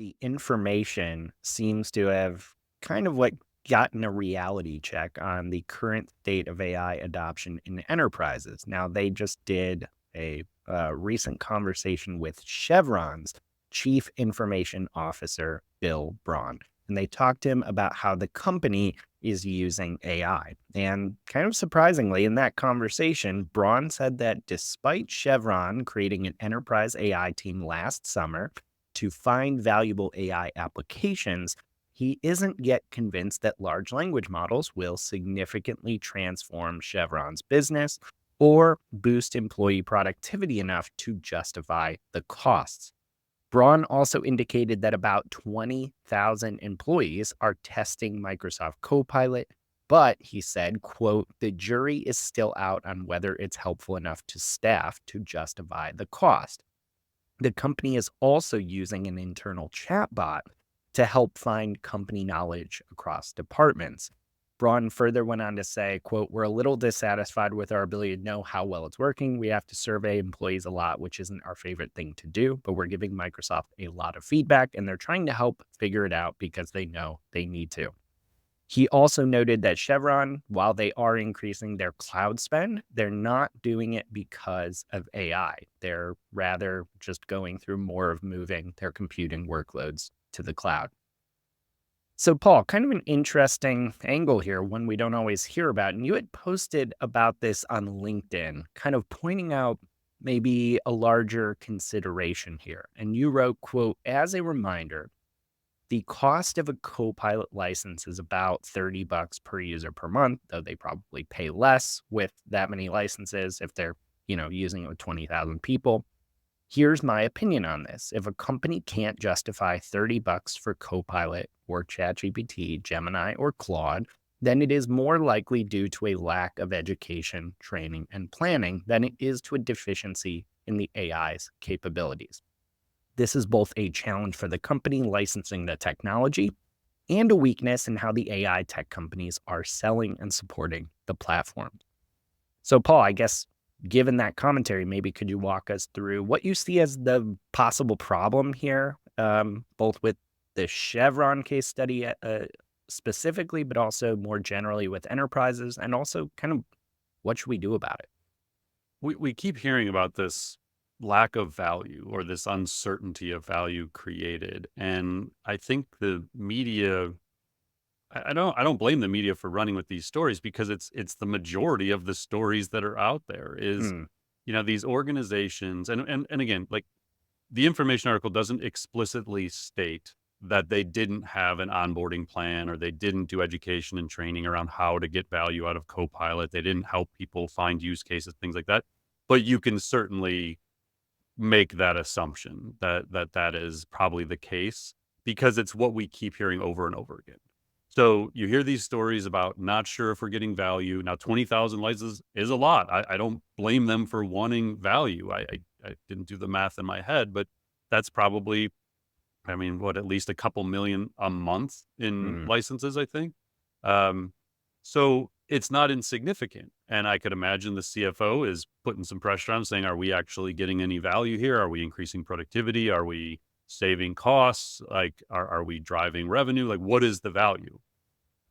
the information seems to have kind of like gotten a reality check on the current state of AI adoption in enterprises. Now, they just did a recent conversation with Chevron's Chief Information Officer, Bill Braun, and they talked to him about how the company is using AI. And kind of surprisingly, in that conversation, Braun said that despite Chevron creating an enterprise AI team last summer, to find valuable AI applications, he isn't yet convinced that large language models will significantly transform Chevron's business or boost employee productivity enough to justify the costs. Braun also indicated that about 20,000 employees are testing Microsoft Copilot, but he said, quote, the jury is still out on whether it's helpful enough to staff to justify the cost. The company is also using an internal chatbot to help find company knowledge across departments. Braun further went on to say, quote, we're a little dissatisfied with our ability to know how well it's working. We have to survey employees a lot, which isn't our favorite thing to do, but we're giving Microsoft a lot of feedback and they're trying to help figure it out because they know they need to. He also noted that Chevron, while they are increasing their cloud spend, they're not doing it because of AI. They're rather just going through more of moving their computing workloads to the cloud. So, Paul, kind of an interesting angle here, one we don't always hear about. And you had posted about this on LinkedIn, kind of pointing out maybe a larger consideration here. And you wrote, quote, as a reminder, the cost of a Copilot license is about $30 per user per month, though they probably pay less with that many licenses if they're, using it with 20,000 people. Here's my opinion on this. If a company can't justify $30 for Copilot or ChatGPT, Gemini, or Claude, then it is more likely due to a lack of education, training, and planning than it is to a deficiency in the AI's capabilities. This is both a challenge for the company licensing the technology and a weakness in how the AI tech companies are selling and supporting the platform. So, Paul, I guess given that commentary, maybe could you walk us through what you see as the possible problem here, both with the Chevron case study specifically, but also more generally with enterprises, and also kind of what should we do about it? We keep hearing about this lack of value or this uncertainty of value created. And I think the media, I don't blame the media for running with these stories because it's the majority of the stories that are out there is, Mm, these organizations and again, like the information article doesn't explicitly state that they didn't have an onboarding plan or they didn't do education and training around how to get value out of Copilot. They didn't help people find use cases, things like that. But you can certainly make that assumption that is probably the case because it's what we keep hearing over and over again. So you hear these stories about not sure if we're getting value. Now, 20,000 licenses is a lot. I don't blame them for wanting value. I didn't do the math in my head, but that's probably, I mean, what, at least a couple million a month in mm. licenses, I think. Um, so it's not insignificant. And I could imagine the CFO is putting some pressure on saying, are we actually getting any value here? Are we increasing productivity? Are we saving costs? Like, are we driving revenue? Like, what is the value?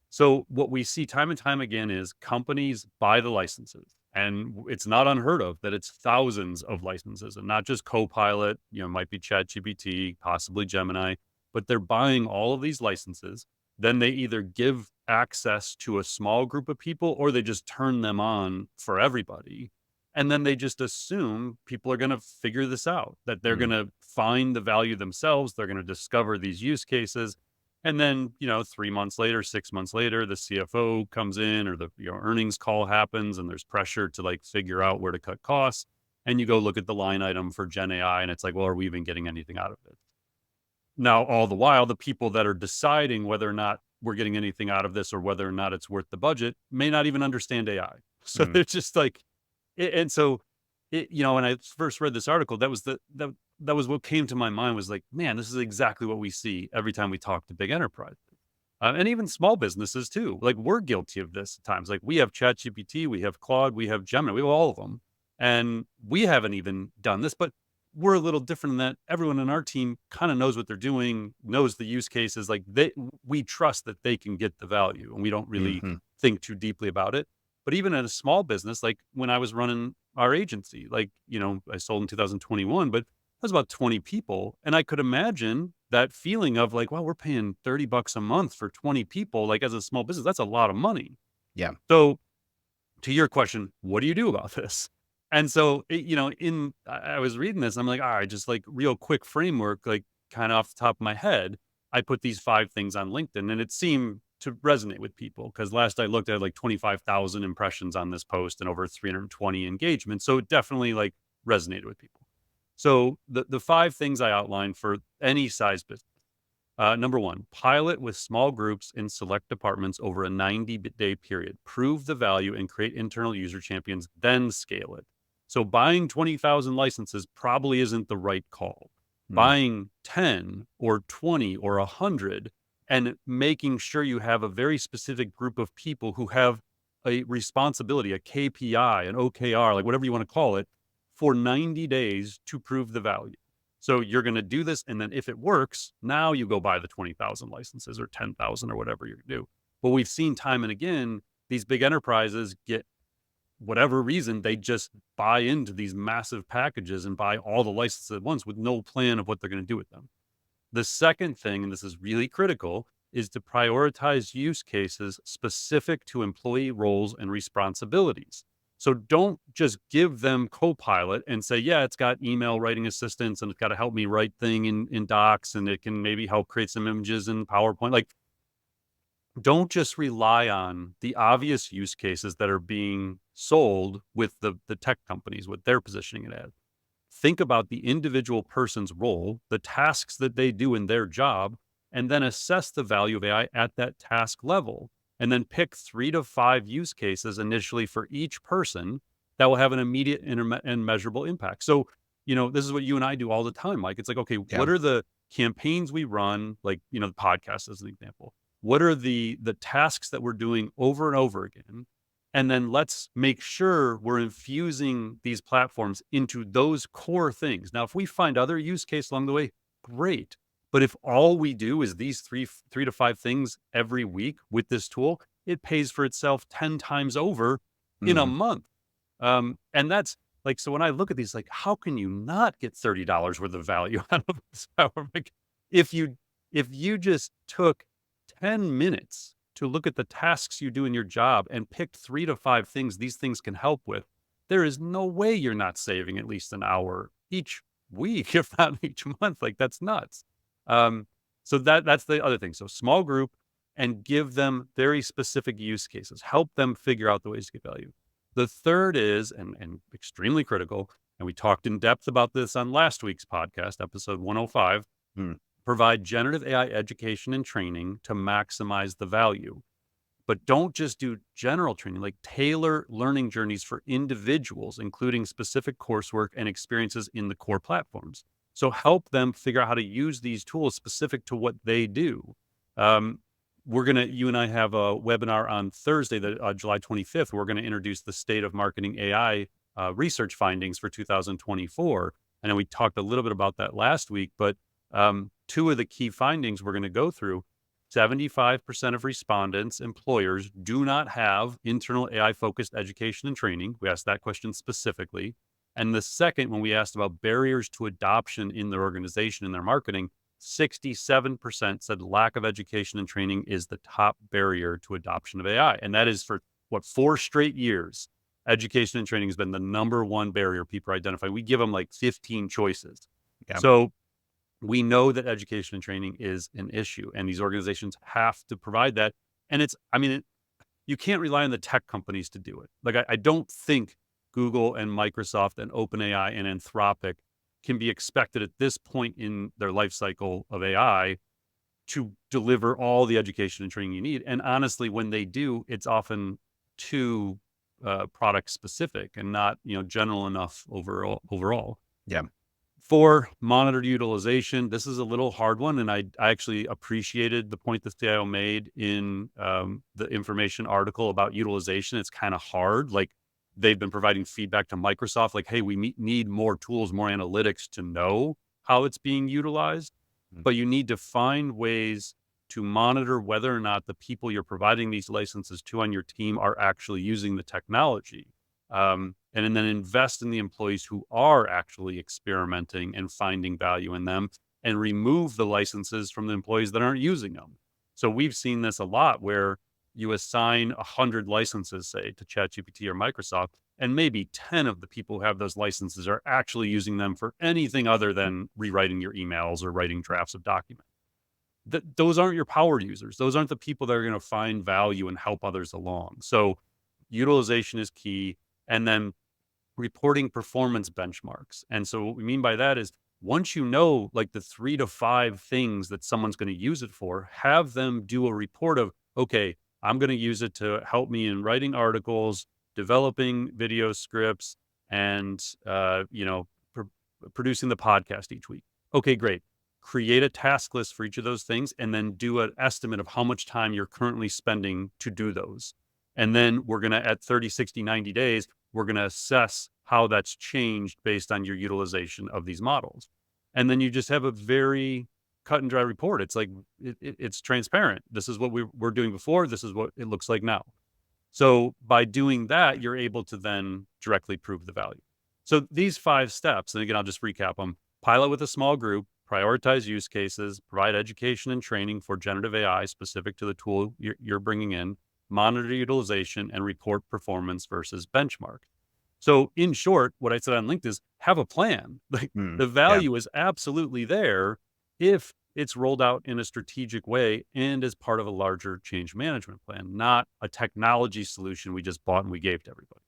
So what we see time and time again is companies buy the licenses. And it's not unheard of that it's thousands of licenses and not just Copilot, might be ChatGPT, possibly Gemini, but they're buying all of these licenses. Then they either give access to a small group of people or they just turn them on for everybody. And then they just assume people are going to figure this out, that they're going Mm. to find the value themselves. They're going to discover these use cases. And then, 3 months later, 6 months later, the CFO comes in or the earnings call happens and there's pressure to like figure out where to cut costs. And you go look at the line item for Gen AI and it's like, well, are we even getting anything out of it? Now, all the while, the people that are deciding whether or not we're getting anything out of this or whether or not it's worth the budget may not even understand AI. So Mm. they're just like, and so, when I first read this article, that was what came to my mind was like, man, this is exactly what we see every time we talk to big enterprise. And even small businesses too. Like we're guilty of this at times. Like we have ChatGPT, we have Claude, we have Gemini, we have all of them. And we haven't even done this, but we're a little different in that everyone in our team kind of knows what they're doing, knows the use cases. Like we trust that they can get the value, and we don't really Mhm. think too deeply about it. But even in a small business, like when I was running our agency, like, I sold in 2021, but that was about 20 people. And I could imagine that feeling of like, wow, we're paying $30 a month for 20 people. Like as a small business, that's a lot of money. Yeah. So to your question, what do you do about this? And so, I was reading this, I'm like, all right, just like real quick framework, like kind of off the top of my head, I put these 5 things on LinkedIn and it seemed to resonate with people because last I looked at like 25,000 impressions on this post and over 320 engagements. So it definitely like resonated with people. So the 5 things I outlined for any size business. Number one, pilot with small groups in select departments over a 90-day period. Prove the value and create internal user champions, then scale it. So buying 20,000 licenses probably isn't the right call. Mm. Buying 10 or 20 or 100 and making sure you have a very specific group of people who have a responsibility, a KPI, an OKR, like whatever you want to call it, for 90 days to prove the value. So you're going to do this. And then if it works, now you go buy the 20,000 licenses or 10,000 or whatever you're going to do. But we've seen time and again, these big enterprises get whatever reason, they just buy into these massive packages and buy all the licenses at once with no plan of what they're going to do with them. The second thing, and this is really critical, is to prioritize use cases specific to employee roles and responsibilities. So don't just give them Copilot and say, yeah, it's got email writing assistance and it's got to help me write thing in docs and it can maybe help create some images in PowerPoint. Like, don't just rely on the obvious use cases that are being sold with the tech companies, what they're positioning it as. Think about the individual person's role, the tasks that they do in their job, and then assess the value of AI at that task level. And then pick 3 to 5 use cases initially for each person that will have an immediate and measurable impact. So, this is what you and I do all the time, Mike. It's like, okay, Yeah. what are the campaigns we run? Like, the podcast as an example. What are the tasks that we're doing over and over again? And then let's make sure we're infusing these platforms into those core things. Now, if we find other use case along the way, great. But if all we do is these three to five things every week with this tool, it pays for itself 10 times over in a Mhm. month. And that's like, so when I look at these, like, how can you not get $30 worth of value out of this power? Like, if you, if you just took 10 minutes to look at the tasks you do in your job and picked 3 to 5 things these things can help with, there is no way you're not saving at least an hour each week, if not each month. Like that's nuts. So that's the other thing. So small group and give them very specific use cases. Help them figure out the ways to get value. The third is, and extremely critical, and we talked in depth about this on last week's podcast, episode 105, Mm. provide generative AI education and training to maximize the value. But don't just do general training, like tailor learning journeys for individuals, including specific coursework and experiences in the core platforms. So help them figure out how to use these tools specific to what they do. Um, you and I have a webinar on Thursday, July 25th. We're going to introduce the state of marketing AI research findings for 2024. And we talked a little bit about that last week, but 2 of the key findings we're going to go through. 75% of respondents, employers, do not have internal AI focused education and training. We asked that question specifically. And the second, when we asked about barriers to adoption in their organization and their marketing, 67% said lack of education and training is the top barrier to adoption of AI. And that is for 4 straight years. Education and training has been the number one barrier people identify. We give them like 15 choices. Yeah. So we know that education and training is an issue, and these organizations have to provide that. And you can't rely on the tech companies to do it. Like, I don't think Google and Microsoft and OpenAI and Anthropic can be expected at this point in their life cycle of AI to deliver all the education and training you need. And honestly, when they do, it's often too product specific and not, general enough overall. Yeah. For monitored utilization, this is a little hard one, and I actually appreciated the point the CIO made in the information article about utilization. It's kind of hard. Like they've been providing feedback to Microsoft like, hey, we need more tools, more analytics to know how it's being utilized. Mm. But you need to find ways to monitor whether or not the people you're providing these licenses to on your team are actually using the technology. And then invest in the employees who are actually experimenting and finding value in them, and remove the licenses from the employees that aren't using them. So we've seen this a lot where you assign 100 licenses, say, to ChatGPT or Microsoft, and maybe 10 of the people who have those licenses are actually using them for anything other than rewriting your emails or writing drafts of documents. Those aren't your power users. Those aren't the people that are going to find value and help others along. So utilization is key. And then reporting performance benchmarks. And so what we mean by that is, once you know like the 3 to 5 things that someone's going to use it for, have them do a report of, okay, I'm going to use it to help me in writing articles, developing video scripts, and producing the podcast each week. Okay, great. Create a task list for each of those things, and then do an estimate of how much time you're currently spending to do those. And then we're going to, at 30, 60, 90 days, we're going to assess how that's changed based on your utilization of these models. And then you just have a very cut and dry report. It's like, it's transparent. This is what we were doing before. This is what it looks like now. So by doing that, you're able to then directly prove the value. So these 5 steps, and again, I'll just recap them: pilot with a small group, prioritize use cases, provide education and training for generative AI specific to the tool you're bringing in, monitor utilization, and report performance versus benchmark. So in short, what I said on LinkedIn is, have a plan. Like, Mm. the Yeah. value is absolutely there if it's rolled out in a strategic way and as part of a larger change management plan, not a technology solution we just bought and we gave to everybody.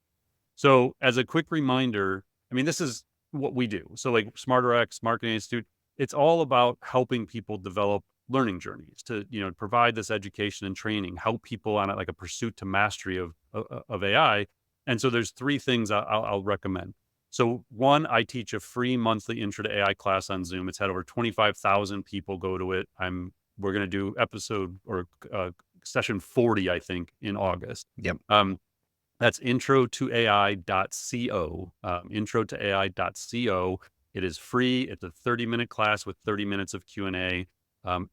So as a quick reminder, I mean, this is what we do. So like SmarterX, Marketing Institute, it's all about helping people develop learning journeys to, provide this education and training, help people on like a pursuit to mastery of AI. And so there's 3 things I'll recommend. So one, I teach a free monthly intro to AI class on Zoom. It's had over 25,000 people go to it. We're going to do episode or session 40, I think, in August. Yep. That's introtoai.co, introtoai.co. It is free. It's a 30-minute class with 30 minutes of Q&A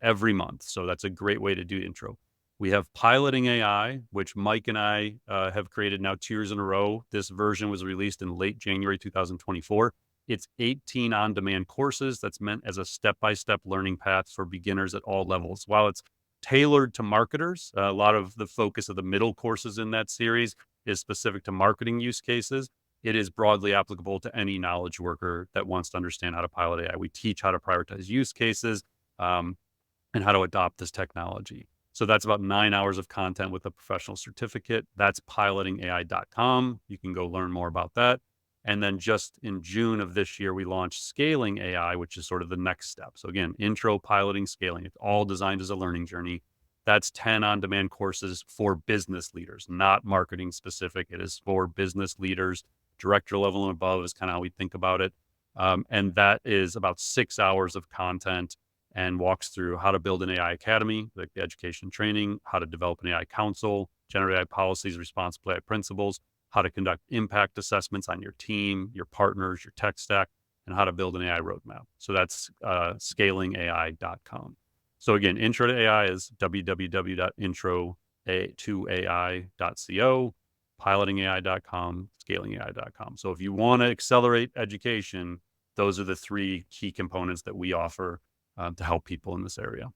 every month. So that's a great way to do intro. We have Piloting AI, which Mike and I have created now 2 years in a row. This version was released in late January 2024. It's 18 on-demand courses that's meant as a step-by-step learning path for beginners at all levels. While it's tailored to marketers, a lot of the focus of the middle courses in that series is specific to marketing use cases. It is broadly applicable to any knowledge worker that wants to understand how to pilot AI. We teach how to prioritize use cases and how to adopt this technology. So that's about 9 hours of content with a professional certificate. That's pilotingai.com. You can go learn more about that. And then just in June of this year, we launched Scaling AI, which is sort of the next step. So again, intro, piloting, scaling. It's all designed as a learning journey. That's 10 on-demand courses for business leaders, not marketing specific. It is for business leaders. Director level and above is kind of how we think about it. And that is about 6 hours of content, and walks through how to build an AI academy, like the education training, how to develop an AI council, generate AI policies, responsible AI principles, how to conduct impact assessments on your team, your partners, your tech stack, and how to build an AI roadmap. So that's scalingai.com. So again, intro to AI is www.introtoai.co, pilotingai.com, scalingai.com. So if you want to accelerate education, those are the 3 key components that we offer to help people in this area.